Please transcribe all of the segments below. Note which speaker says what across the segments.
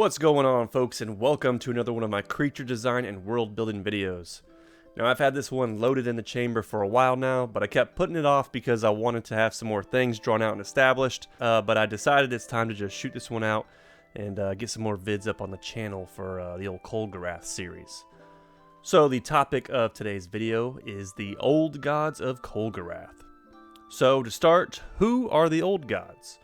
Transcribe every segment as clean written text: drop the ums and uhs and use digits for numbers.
Speaker 1: What's going on, folks, and welcome to another one of my creature design and world building videos. Now, I've had this one loaded in the chamber for a while now, but I kept putting it off because I wanted to have some more things drawn out and established, but I decided it's time to just shoot this one out and get some more vids up on the channel for the old Kulgurath series. So the topic of today's video is the old gods of Kulgurath. So to start, who are the old gods?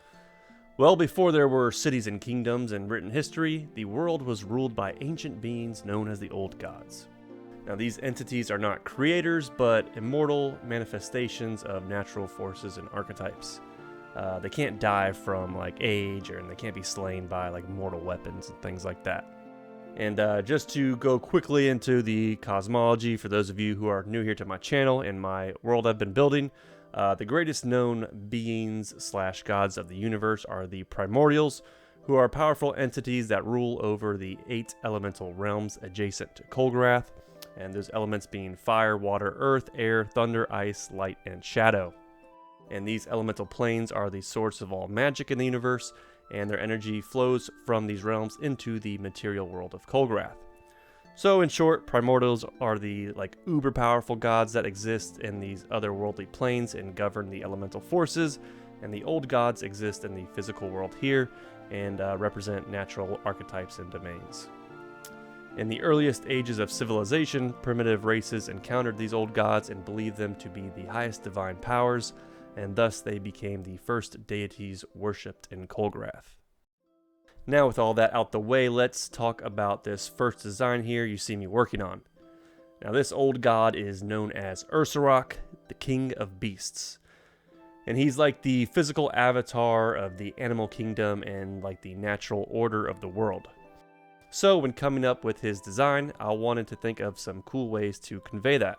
Speaker 1: Well, before there were cities and kingdoms and written history, the world was ruled by ancient beings known as the old gods. Now, these entities are not creators, but immortal manifestations of natural forces and archetypes. They can't die from age, and they can't be slain by mortal weapons and things like that. And just to go quickly into the cosmology for those of you who are new here to my channel and my world I've been building, the greatest known beings / gods of the universe are the primordials, who are powerful entities that rule over the 8 elemental realms adjacent to Kulgurath, and those elements being fire, water, earth, air, thunder, ice, light, and shadow. And these elemental planes are the source of all magic in the universe, and their energy flows from these realms into the material world of Kulgurath. So in short, primordials are the uber powerful gods that exist in these otherworldly planes and govern the elemental forces, and the old gods exist in the physical world here and represent natural archetypes and domains. In the earliest ages of civilization, primitive races encountered these old gods and believed them to be the highest divine powers, and thus they became the first deities worshipped in Kulgurath. Now, with all that out the way, let's talk about this first design here you see me working on. Now, this old god is known as Ursurok, the king of beasts. And he's like the physical avatar of the animal kingdom and the natural order of the world. So when coming up with his design, I wanted to think of some cool ways to convey that.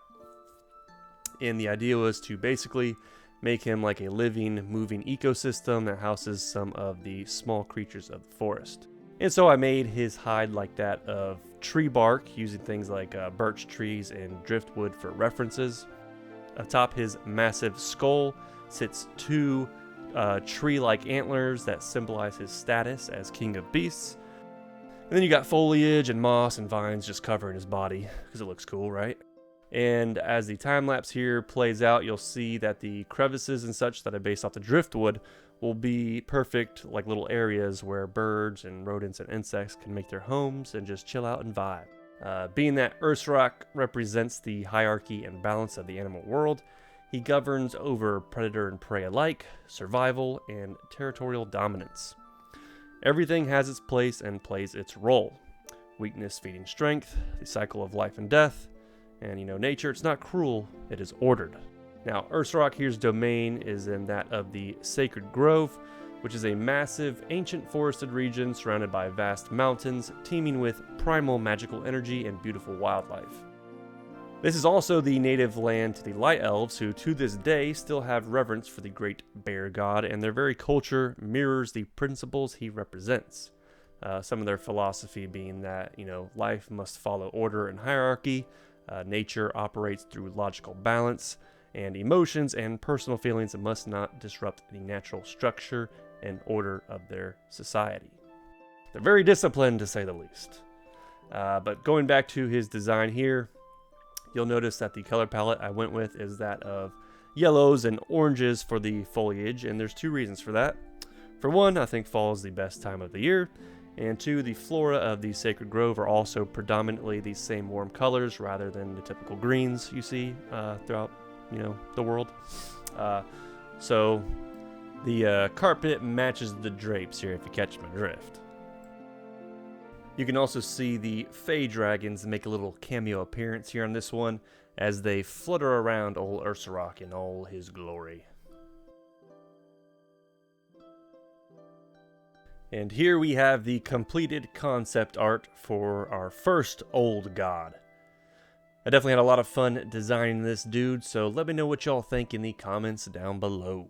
Speaker 1: And the idea was to basically make him like a living, moving ecosystem that houses some of the small creatures of the forest. And so I made his hide like that of tree bark, using things like birch trees and driftwood for references. Atop his massive skull sits 2 tree-like antlers that symbolize his status as king of beasts. And then you got foliage and moss and vines just covering his body, because it looks cool, right? And as the time-lapse here plays out, you'll see that the crevices and such that I based off the driftwood will be perfect little areas where birds and rodents and insects can make their homes and just chill out and vibe. Being that Ursurok represents the hierarchy and balance of the animal world, he governs over predator and prey alike, survival, and territorial dominance. Everything has its place and plays its role. Weakness feeding strength, the cycle of life and death, and nature, it's not cruel, it is ordered. Now, Ursurok here's domain is in that of the Sacred Grove, which is a massive, ancient forested region surrounded by vast mountains, teeming with primal magical energy and beautiful wildlife. This is also the native land to the Light Elves, who to this day still have reverence for the great bear god, and their very culture mirrors the principles he represents. Some of their philosophy being that, life must follow order and hierarchy, nature operates through logical balance, and emotions and personal feelings must not disrupt the natural structure and order of their society. They're very disciplined, to say the least. But going back to his design here, you'll notice that the color palette I went with is that of yellows and oranges for the foliage, and there's 2 reasons for that. For one, I think fall is the best time of the year, and 2, the flora of the Sacred Grove are also predominantly the same warm colors rather than the typical greens you see throughout, the world. So the carpet matches the drapes here, if you catch my drift. You can also see the Fey dragons make a little cameo appearance here on this one as they flutter around old Ursurok in all his glory. And here we have the completed concept art for our first old god. I definitely had a lot of fun designing this dude, so let me know what y'all think in the comments down below.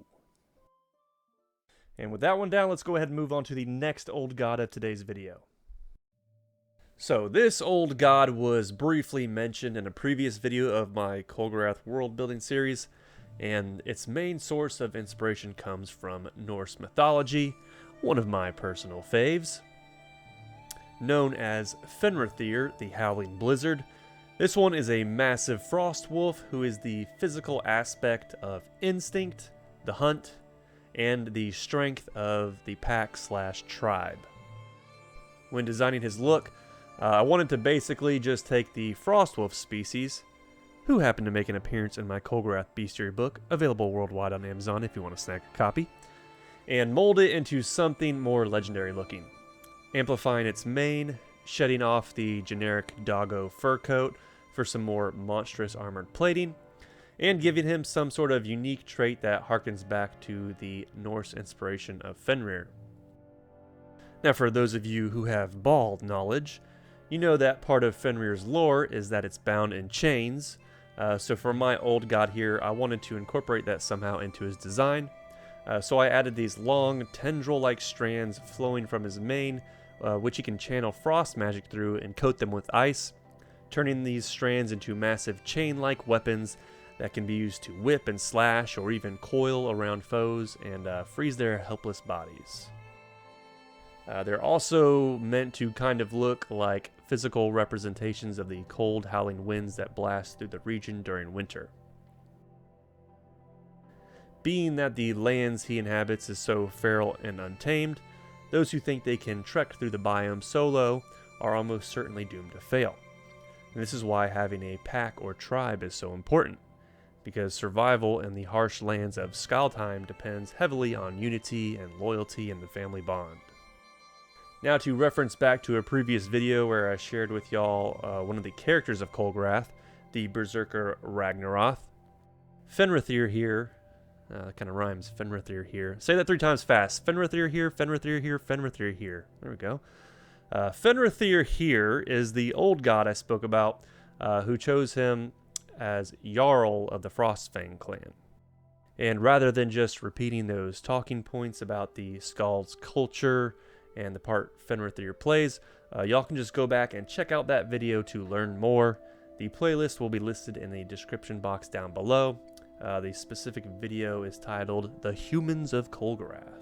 Speaker 1: And with that one down, let's go ahead and move on to the next old god of today's video. So this old god was briefly mentioned in a previous video of my Kulgurath world building series, and its main source of inspiration comes from Norse mythology, one of my personal faves. known as Fenrir, the Howling Blizzard. This one is a massive frost wolf who is the physical aspect of instinct, the hunt, and the strength of the pack/tribe. When designing his look, I wanted to basically just take the frostwolf species, who happened to make an appearance in my Kulgurath bestiary book, available worldwide on Amazon if you want to snag a copy, and mold it into something more legendary looking, amplifying its mane, shedding off the generic doggo fur coat for some more monstrous armored plating, and giving him some sort of unique trait that harkens back to the Norse inspiration of Fenrir. Now, for those of you who have bald knowledge, you know that part of Fenrir's lore is that it's bound in chains, so for my old god here, I wanted to incorporate that somehow into his design. So I added these long, tendril-like strands flowing from his mane, which he can channel frost magic through and coat them with ice, turning these strands into massive chain-like weapons that can be used to whip and slash or even coil around foes and freeze their helpless bodies. They're also meant to kind of look like physical representations of the cold, howling winds that blast through the region during winter. Being that the lands he inhabits is so feral and untamed, those who think they can trek through the biome solo are almost certainly doomed to fail. And this is why having a pack or tribe is so important, because survival in the harsh lands of Skaltime depends heavily on unity and loyalty in the family bond. Now, to reference back to a previous video where I shared with y'all one of the characters of Kulgurath, the Berserker Ragnaroth, Fenrir here, kind of rhymes, Fenrir here. Say that 3 times fast. Fenrir here, Fenrir here, Fenrir here. There we go. Fenrir here is the old god I spoke about, who chose him as Jarl of the Frostfang clan. And rather than just repeating those talking points about the Skald's culture and the part Fenrir plays, y'all can just go back and check out that video to learn more. The playlist will be listed in the description box down below. The specific video is titled The Humans of Kulgurath.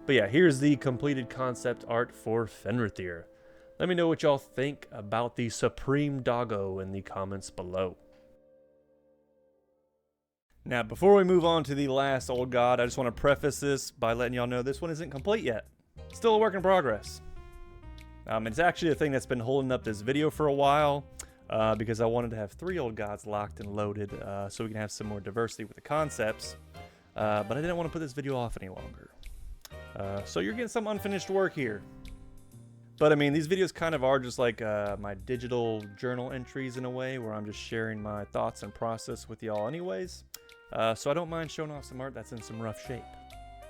Speaker 1: But yeah, here's the completed concept art for Fenrir. Let me know what y'all think about the Supreme Doggo in the comments below. Now, before we move on to the last old god, I just want to preface this by letting y'all know this one isn't complete yet. Still a work in progress. It's actually a thing that's been holding up this video for a while, because I wanted to have 3 old gods locked and loaded, so we can have some more diversity with the concepts, but I didn't want to put this video off any longer. So you're getting some unfinished work here. But I mean, these videos kind of are just like my digital journal entries in a way, where I'm just sharing my thoughts and process with y'all anyways. So I don't mind showing off some art that's in some rough shape.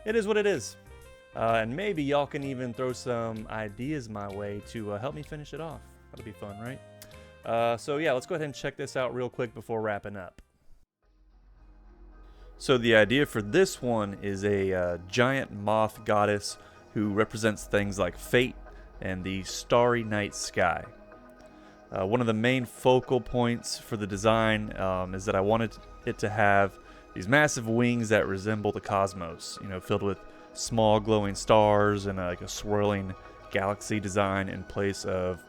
Speaker 1: It is what it is. And maybe y'all can even throw some ideas my way to help me finish it off. That'll be fun, right? So yeah, let's go ahead and check this out real quick before wrapping up. So the idea for this one is a giant moth goddess who represents things like fate and the starry night sky. One of the main focal points for the design is that I wanted it to have these massive wings that resemble the cosmos, filled with small glowing stars and like a swirling galaxy design in place of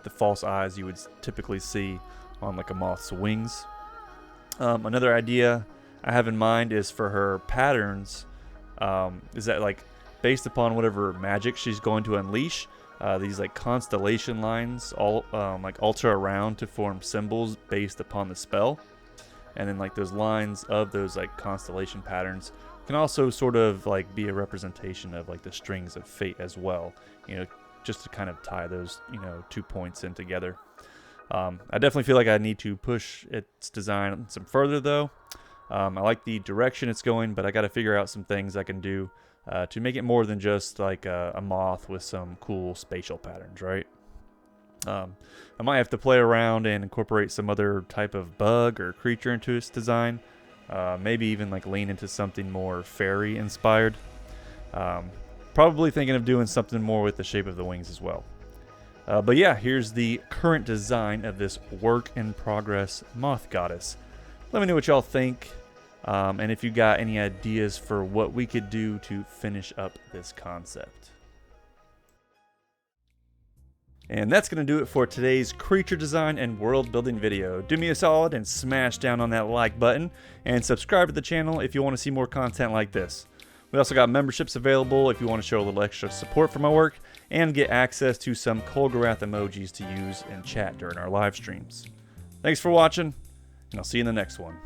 Speaker 1: the false eyes you would typically see on like a moth's wings. Another idea I have in mind is for her patterns, is that like based upon whatever magic she's going to unleash, these like constellation lines all like alter around to form symbols based upon the spell, and then like those lines of those like constellation patterns can also sort of like be a representation of like the strings of fate as well, just to kind of tie those 2 points in together. I definitely feel like I need to push its design some further though. I like the direction it's going, but I got to figure out some things I can do to make it more than just like a moth with some cool spatial patterns, right? I might have to play around and incorporate some other type of bug or creature into its design. Maybe even like lean into something more fairy inspired. Probably thinking of doing something more with the shape of the wings as well. But yeah, here's the current design of this work in progress moth goddess. Let me know what y'all think, and if you got any ideas for what we could do to finish up this concept. And that's going to do it for today's creature design and world building video. Do me a solid and smash down on that like button, and subscribe to the channel if you want to see more content like this. We also got memberships available if you want to show a little extra support for my work and get access to some Kulgurath emojis to use in chat during our live streams. Thanks for watching, and I'll see you in the next one.